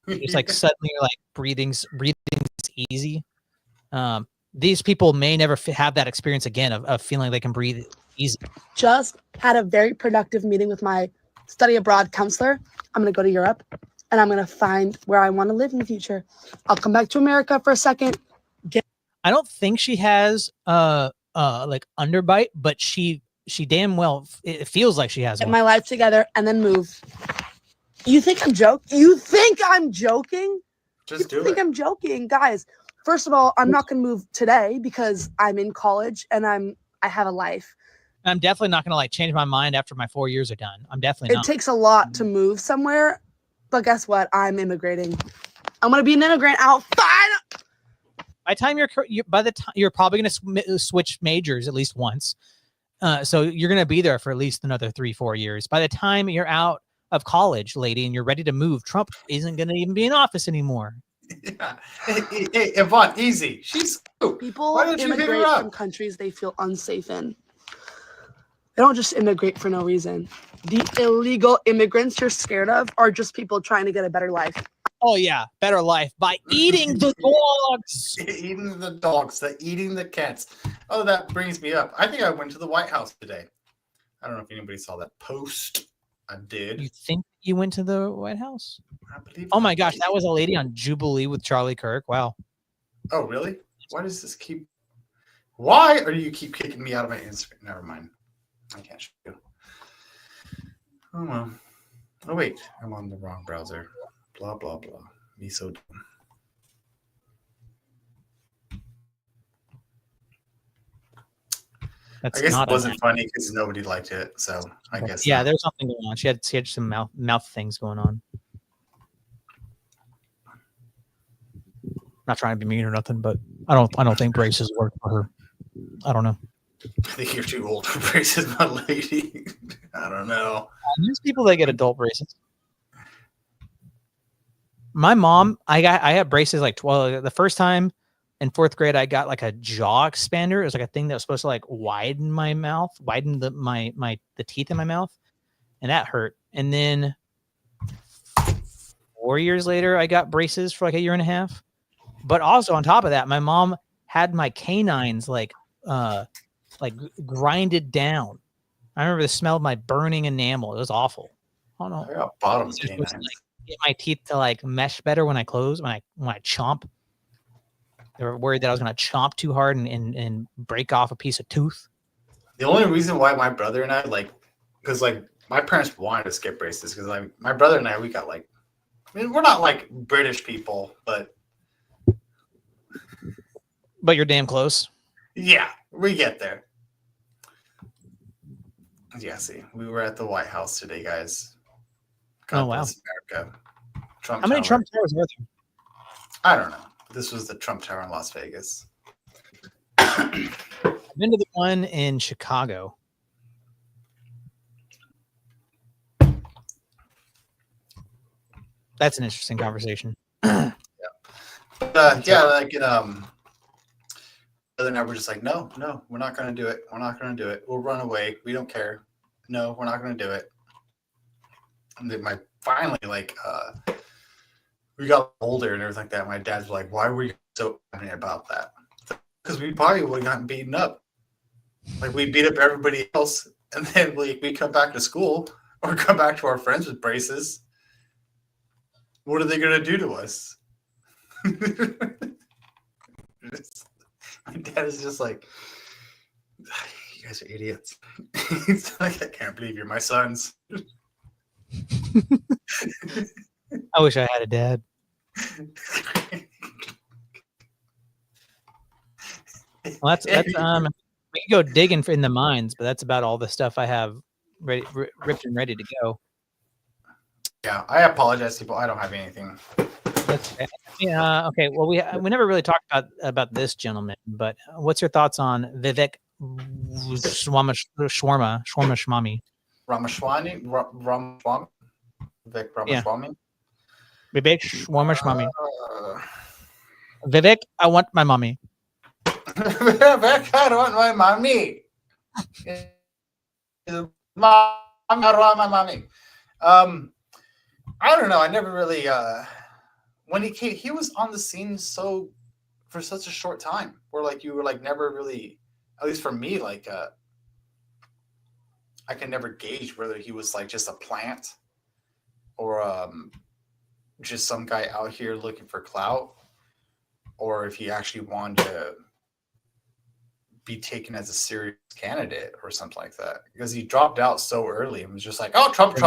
It's suddenly you're breathing's easy. These people may never have that experience again of feeling they can breathe easy. Just had a very productive meeting with my study abroad counselor. I'm going to go to Europe and I'm going to find where I want to live in the future. I'll come back to America for a second. I don't think she has like underbite, but she damn well it feels like she has Get one. my life together and then move. You think I'm joking? You think I'm joking? Just You do think it. I'm joking, guys? First of all, I'm not going to move today because I'm in college and I have a life. I'm definitely not gonna like change my mind after my 4 years are done. I'm definitely It not. takes a lot to move somewhere, but guess what? I'm immigrating. I'm going to be an immigrant out. Fine. By the time by the time you're probably gonna switch majors at least once. So you're gonna be there for at least another 3-4 years. By the time you're out of college, lady, and you're ready to move, Trump isn't gonna even be in office anymore. Yeah. Hey, Yvonne, easy. She's cute. People Why don't you hit her immigrate up? from countries they feel unsafe in. They don't just immigrate for no reason. The illegal immigrants you're scared of are just people trying to get a better life. Oh yeah, better life by eating the dogs. Eating the dogs, eating the cats. Oh, that brings me up. I think I went to the White House today. I don't know if anybody saw that post. I did. You think you went to the White House? I believe. Oh my gosh, that was a lady on Jubilee with Charlie Kirk. Wow. Oh, really? Why does this keep? Why are you keep kicking me out of my Instagram? Never mind. I can't show you. Oh well. Oh wait, I'm on the wrong browser. Blah blah blah. Me so dumb. That's I guess not it wasn't funny because nobody liked it. So I guess yeah, not. there's something going on. She had some mouth things going on. Not trying to be mean or nothing, but I don't think braces work for her. I don't know. I think you're too old for braces, my lady. I don't know. There's people that get adult braces. My mom, I had braces like 12. The first time in 4th grade, I got like a jaw expander. It was like a thing that was supposed to like widen my mouth, widen the teeth in my mouth, and that hurt. And then 4 years later, I got braces for like a year and a half. But also on top of that, my mom had my canines like grinded down. I remember the smell of my burning enamel. It was awful. Oh no! I got bottom Just canines. to, like, get my teeth to like mesh better when I close, when I chomp. They were worried that I was gonna chomp too hard and break off a piece of tooth. The only reason why my brother and I because my parents wanted to skip braces because my brother and I we got we're not like British people, but you're damn close. yeah, we get there. Yeah, see, we were at the White House today, guys. God Oh wow! bless America. Trump How many Tower. Trump towers were there? I don't know. This was the Trump Tower in Las Vegas. I've been to the one in Chicago. That's an interesting conversation. Yeah, brother and I were just like, no, we're not going to do it. We're not going to do it. We'll run away. We don't care. No, we're not going to do it. And then finally, we got older and everything like that. My dad's like, why were you so angry about that? Because we probably would have gotten beaten up. Like, we beat up everybody else. And then we come back to school or come back to our friends with braces. What are they going to do to us? My dad is just like, you guys are idiots. He's like, I can't believe you're my sons. I wish I had a dad. Well, that's we can go digging in the mines, but that's about all the stuff I have ripped and ready to go. Yeah, I apologize, people. I don't have anything. That's okay. Yeah. Okay. Well, we never really talked about this gentleman, but what's your thoughts on Vivek Ramaswamy? Ramaswamy? Ramaswamy? Vivek Ramaswamy? Vivek Ramaswamy. Vivek, I want my mommy. Vivek, I want my mommy. Mommy. I don't know. I never really when he came, he was on the scene for such a short time. Where you were never really, at least for me, I can never gauge whether he was like just a plant or just some guy out here looking for clout, or if he actually wanted to be taken as a serious candidate or something like that. Because he dropped out so early and was just like, oh, Trump.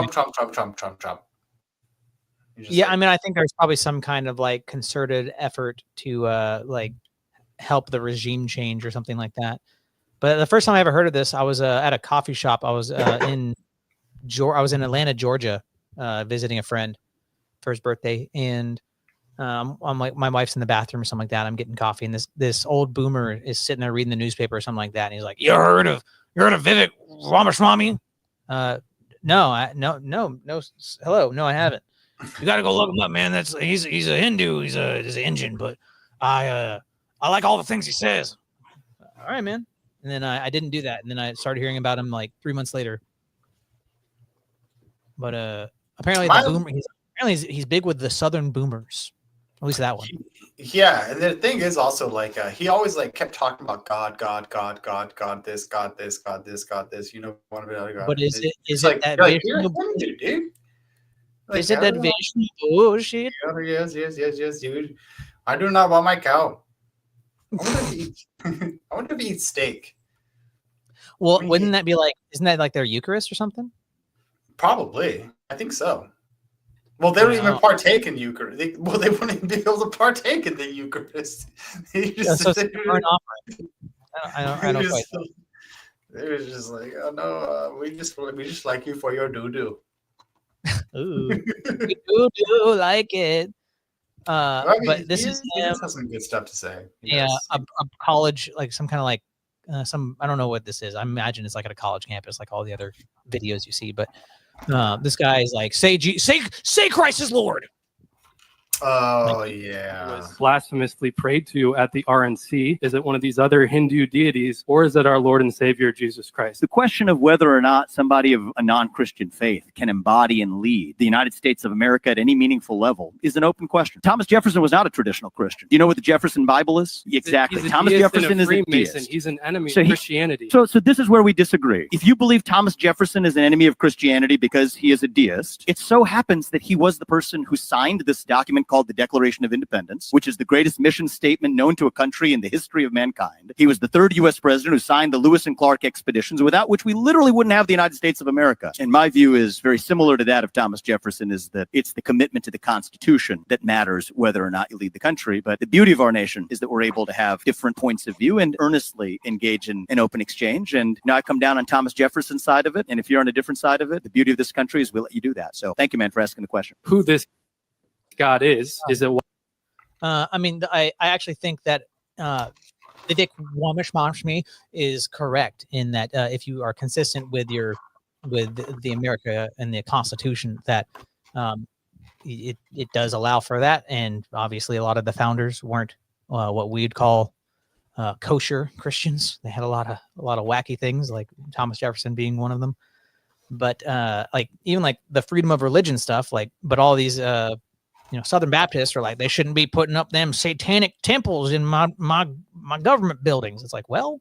Yeah, I mean, I think there's probably some kind of like concerted effort to like help the regime change or something like that. But the first time I ever heard of this, I was at a coffee shop. I was in Atlanta, Georgia, visiting a friend for his birthday, and I'm like, my wife's in the bathroom or something like that. I'm getting coffee, and this old boomer is sitting there reading the newspaper or something like that, and he's like, "You heard of Vivek Ramaswamy?" No. Hello, no, I haven't. You got to go look him up, man. He's a Hindu. He's an Indian, but I like all the things he says. All right, man. And then I didn't do that, and then I started hearing about him like 3 months later. But apparently he's big with the Southern boomers, at least that one. Yeah, and the thing is also like he always like kept talking about God, this, God, this. You know, one of the other God. But is it that you're Hindu, dude? Like, is it that Vishnu bullshit? Yes, dude. I do not want my cow. I wonder if he eats steak. Well, wouldn't that be like? Isn't that like their Eucharist or something? Probably, I think so. Well, they don't even partake in Eucharist. They wouldn't even be able to partake in the Eucharist. They just so it's an offering. I don't quite. They were just like, oh no, we just like you for your doo-doo. Ooh, we do like it. I mean, but this is he has some good stuff to say. Yeah, a college, like some kind of like some, I don't know what this is. I imagine it's like at a college campus, like all the other videos you see. But this guy is like, say Christ is Lord. Oh yeah. Was blasphemously prayed to at the RNC. Is it one of these other Hindu deities, or is it our Lord and Savior Jesus Christ? The question of whether or not somebody of a non-Christian faith can embody and lead the United States of America at any meaningful level is an open question. Thomas Jefferson was not a traditional Christian. Do you know what the Jefferson Bible is? Exactly. Thomas Jefferson is a deist. He's an enemy of Christianity. So this is where we disagree. If you believe Thomas Jefferson is an enemy of Christianity because he is a deist, it so happens that he was the person who signed this document called the Declaration of Independence, which is the greatest mission statement known to a country in the history of mankind. He was the third U.S. president who signed the Lewis and Clark expeditions, without which we literally wouldn't have the United States of America. And my view is very similar to that of Thomas Jefferson, is that it's the commitment to the Constitution that matters whether or not you lead the country. But the beauty of our nation is that we're able to have different points of view and earnestly engage in an open exchange. And I come down on Thomas Jefferson's side of it. And if you're on a different side of it, the beauty of this country is we'll let you do that. So thank you, man, for asking the question. Who this God is it? I mean, I actually think that Vivek Ramaswamy is correct in that if you are consistent with the America and the Constitution, that it does allow for that. And obviously, a lot of the founders weren't what we'd call kosher Christians. They had a lot of wacky things, like Thomas Jefferson being one of them. But like even like the freedom of religion stuff, like, but all these Southern Baptists are like, they shouldn't be putting up them satanic temples in my government buildings. It's like, well,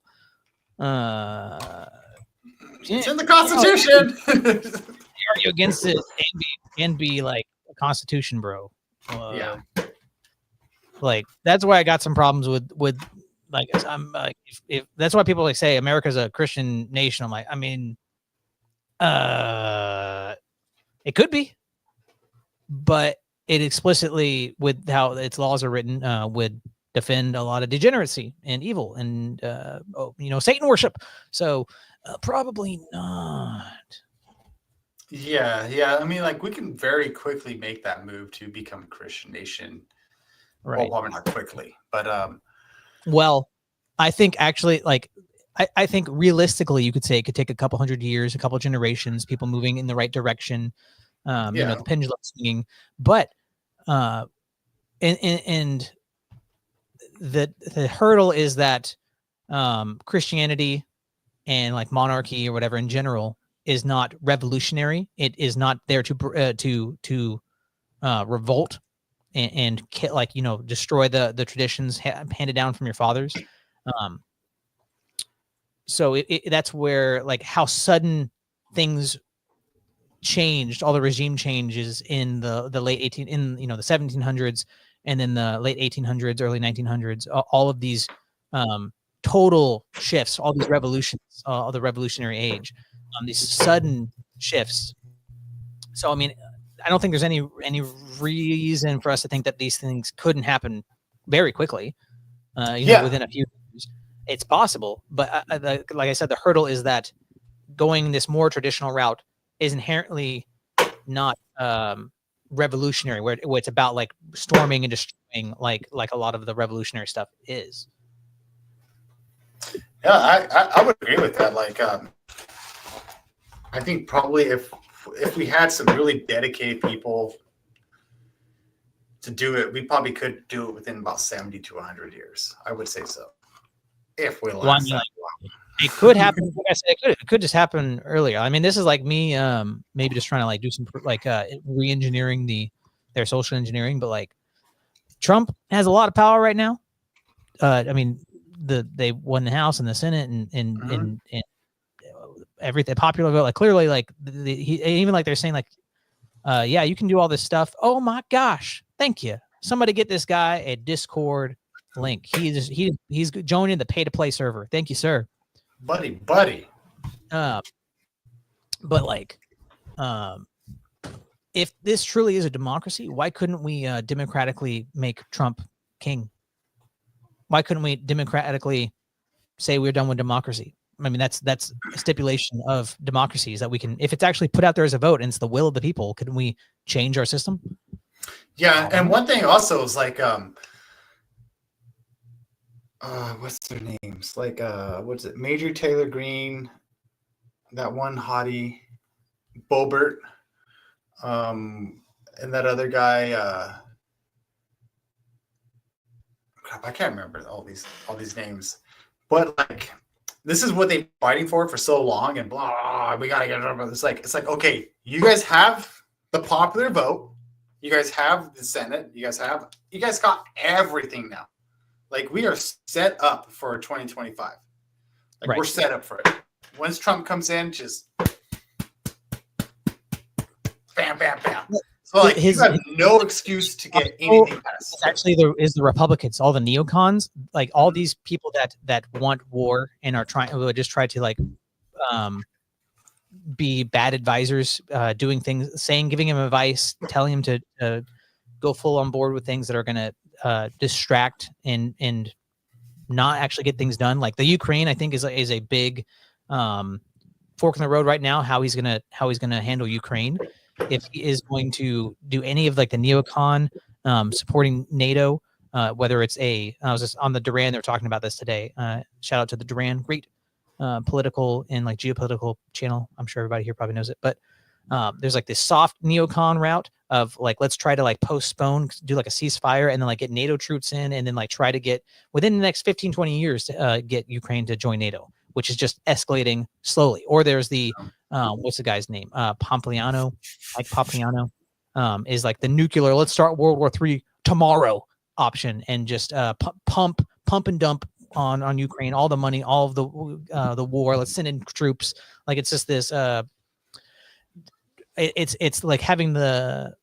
it's in the Constitution. Argue against it and be like a Constitution, bro. Yeah. Like that's why I got some problems with like, I'm like, if that's why people like say America's a Christian nation. I'm like, I mean, it could be, but it explicitly, with how its laws are written, would defend a lot of degeneracy and evil and Satan worship. So probably not. Yeah. I mean, like we can very quickly make that move to become a Christian nation. Right. Well, probably not quickly, but well, I think actually, like, I think realistically, you could say it could take a couple hundred years, a couple generations, people moving in the right direction. The pendulum swinging, but and the hurdle is that Christianity and like monarchy or whatever in general is not revolutionary. It is not there to revolt and destroy the traditions handed down from your fathers. So that's where, like, how sudden things changed, all the regime changes in the late 18 in the 1700s and then the late 1800s, early 1900s, all of these total shifts, all these revolutions, all the revolutionary age, these sudden shifts. So I mean, I don't think there's any reason for us to think that these things couldn't happen very quickly. Within a few years. It's possible, but like I said, the hurdle is that going this more traditional route is inherently not revolutionary, where it's about like storming and destroying, like a lot of the revolutionary stuff is. Yeah, I would agree with that. Like, I think probably if we had some really dedicated people to do it, we probably could do it within about 70 to 100 years. I would say so. If we last that long. It could happen. Like I said, it could just happen earlier. I mean, this is like me, maybe just trying to like do some like re-engineering their social engineering. But like, Trump has a lot of power right now. I mean, they won the House and the Senate and everything, popular vote. Like clearly, like even like they're saying like, yeah, you can do all this stuff. Oh my gosh, thank you. Somebody get this guy a Discord link. He's joining the pay-to-play server. Thank you, sir. Buddy. But like, if this truly is a democracy, why couldn't we democratically make Trump king? Why couldn't we democratically say we're done with democracy? I mean, that's a stipulation of democracy, is that we can, if it's actually put out there as a vote and it's the will of the people, couldn't we change our system? Yeah, and one thing also is like, what's their names? Like, what's it? Major Taylor Greene, that one hottie, Boebert, and that other guy. Crap, I can't remember all these names, but like, this is what they've been fighting for so long, and blah. We gotta get it over. It's like okay, you guys have the popular vote, you guys have the Senate, you guys got everything now. Like, we are set up for 2025. Like, we're set up for it. Once Trump comes in, just bam, bam, bam. So, like, you have no excuse to get anything passed. It's actually the Republicans, all the neocons, like all these people that want war and are trying, just try to like be bad advisors, doing things, giving him advice, telling him to go full on board with things that are going to distract and not actually get things done. Like the Ukraine, I think is a big fork in the road right now. How he's gonna handle Ukraine, if he is going to do any of like the neocon supporting NATO, whether it's I was just on the Duran, they're talking about this today. Shout out to the Duran, great political and like geopolitical channel. I'm sure everybody here probably knows it, but there's like this soft neocon route of like, let's try to like postpone, do like a ceasefire, and then like get NATO troops in, and then like try to get within the next 15, 20 years to get Ukraine to join NATO, which is just escalating slowly. Or there's the, what's the guy's name? Pompliano, Mike Pompliano, is like the nuclear, let's start World War III tomorrow option, and just pump and dump on Ukraine, all the money, all of the war. Let's send in troops. Like, it's just this, it's like having the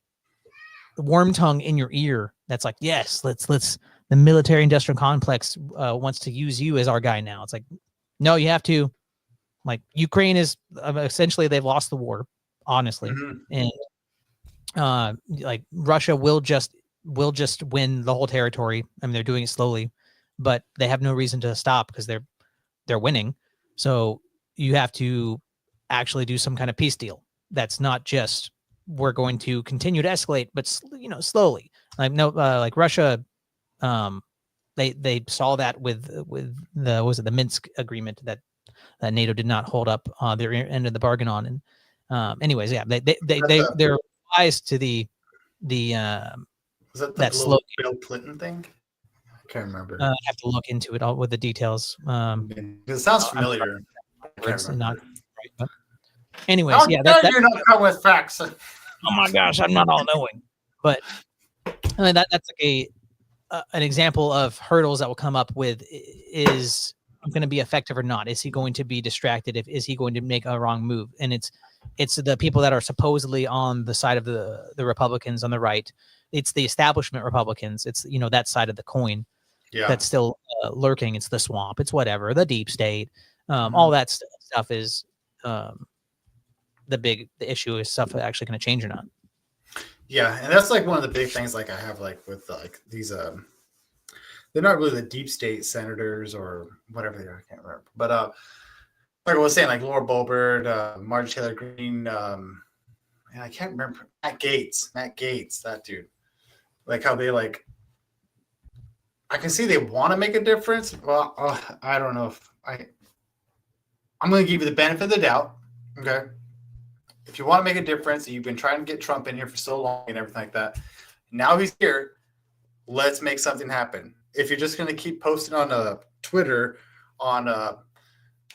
worm tongue in your ear. That's like, yes, let's the military industrial complex wants to use you as our guy now. It's like, no, you have to, like, Ukraine is essentially, they've lost the war, honestly. And like Russia will just win the whole territory. I mean, they're doing it slowly, but they have no reason to stop because they're winning. So you have to actually do some kind of peace deal. That's not just, we're going to continue to escalate, but slowly. Like, no, like Russia, they saw that with the Minsk agreement that NATO did not hold up their end of the bargain on. And anyways, yeah, they're wise to the was that slow Bill Clinton thing? I can't remember. I have to look into it all with the details. It sounds familiar. It's not right, but anyways, How yeah, dare you not come with facts. Oh my gosh, I'm not all knowing, but I mean, that's like an example of hurdles that will come up with is going to be effective or not? Is he going to be distracted? Is he going to make a wrong move? And it's the people that are supposedly on the side of the Republicans on the right. It's the establishment Republicans. It's, you know, that side of the coin that's still lurking. It's the swamp. It's whatever, the deep state. All that stuff is the issue is stuff actually going to change or not. Yeah, and that's like one of the big things like I have like with like these they're not really the deep state senators or whatever they are, I can't remember. But like I was saying, like Laura Boebert, Marjorie Taylor Greene, and I can't remember Matt Gaetz, that dude. Like how they like I can see they want to make a difference. Well, I don't know if I'm going to give you the benefit of the doubt. Okay. If you want to make a difference, and you've been trying to get Trump in here for so long and everything like that, now he's here. Let's make something happen. If you're just going to keep posting on Twitter on,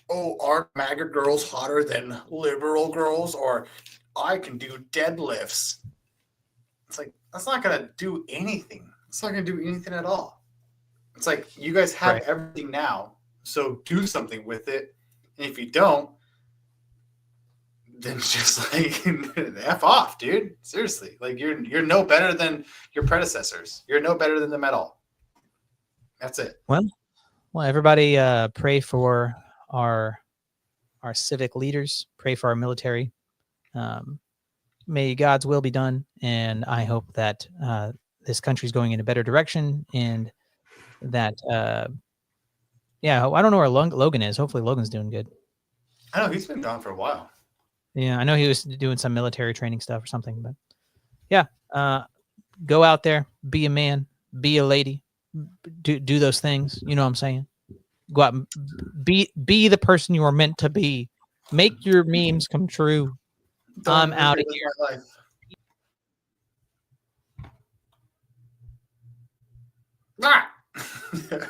aren't MAGA girls hotter than liberal girls? Or I can do deadlifts. It's like, that's not going to do anything. It's not going to do anything at all. It's like, you guys have everything now, so do something with it. And if you don't, then just like F off, dude. Seriously. Like you're no better than your predecessors. You're no better than them at all. That's it. Well, everybody pray for our civic leaders, pray for our military. May God's will be done. And I hope that this country is going in a better direction, and that I don't know where Logan is. Hopefully Logan's doing good. I know he's been gone for a while. Yeah, I know he was doing some military training stuff or something, but yeah, go out there, be a man, be a lady, do those things. You know what I'm saying? Go out and be the person you are meant to be. Make your memes come true. I'm out of here.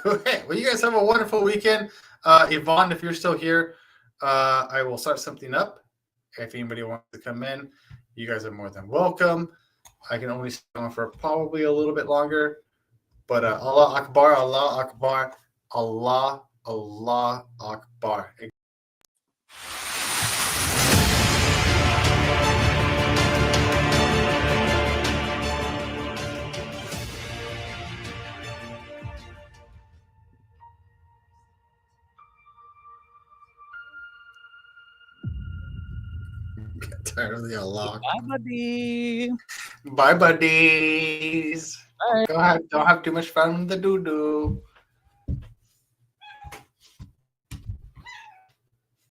Okay, well, you guys have a wonderful weekend. Yvonne, if you're still here, I will start something up. If anybody wants to come in, you guys are more than welcome. I can only stay on for probably a little bit longer. But Allah Akbar, Allah Akbar, Allah, Allah Akbar. Tired of the Allah. Bye, buddy. Bye, buddies. Bye. Don't have too much fun with the doo-doo.